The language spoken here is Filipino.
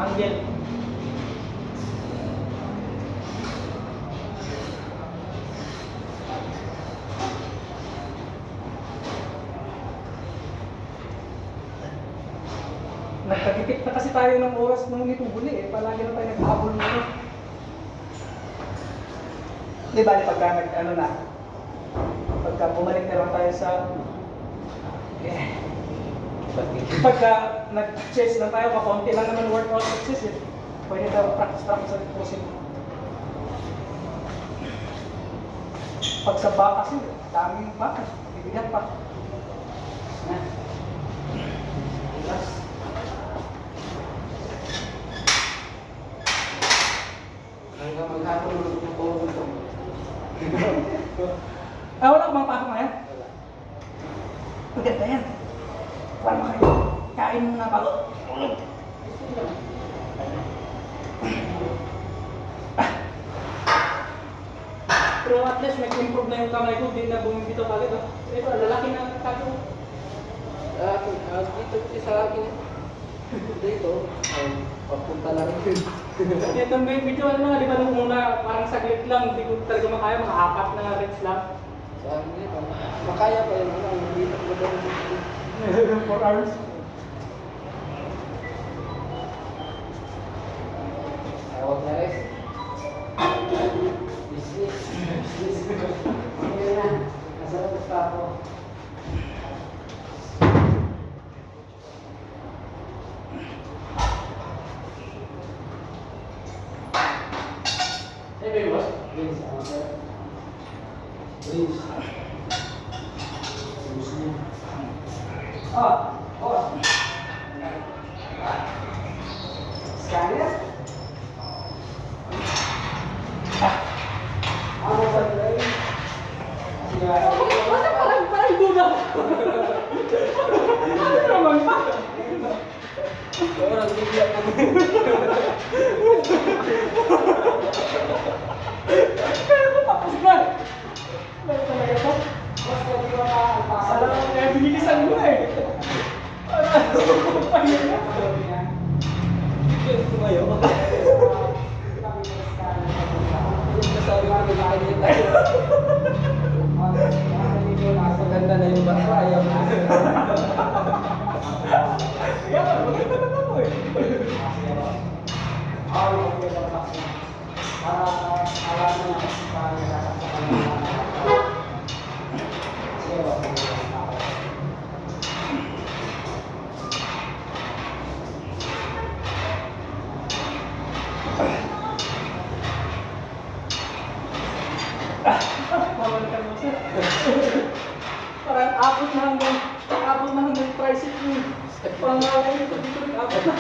Angle. Nagkagipit na kasi tayo ng oras nung nitubuli eh. Palagi na tayo naghahabol nito. Di ba, pagka ano na, pagka bumalik na lang tayo sa pagka nag-chest lang tayo, kakonti lang naman workout exercise eh. Pwede tayo practice sa pusin. Pag sa back kasi, daming back, bibigat pa. Relax. Hanggang maghapon ng puro ito. Wala ka bang pasok na yan? Wala. Maganda yan. Wala mo kayo. Kain muna bago. Pero at least nag-improve na yung kamay ko. Hindi na bumibito kagad. Ito, lalaki na kago. Dito sa akin. Dito. Papunta lang yun. Ito yung video, ano nga, di ba nung una, parang saglit lang, hindi ko talaga makaya, mga 4 na reps lang. Sa akin dito. Makaya pa yun. Dito ko daw. 4 hours. Tawag na rin. Business. Okay na. Nasarap pa ako. Hey, boss. Please, please. Boss. Scanner? Ako sa train. Parang duda. Ano naman pa? Orang bigla kami. Pero tapos na. Meron talaga to. Mas lagi ba makakapasa? Alam mo, binilisan mo eh. Ano pa yun na? Tumayo. Nasabi ko na kanya tayo. Maganda na yung bata. Ayaw na. Kaya, maganda na ako eh. Mawalikan mo sir. Parang abot na hanggang tricep mo. Parang nalay ito dito, abot na.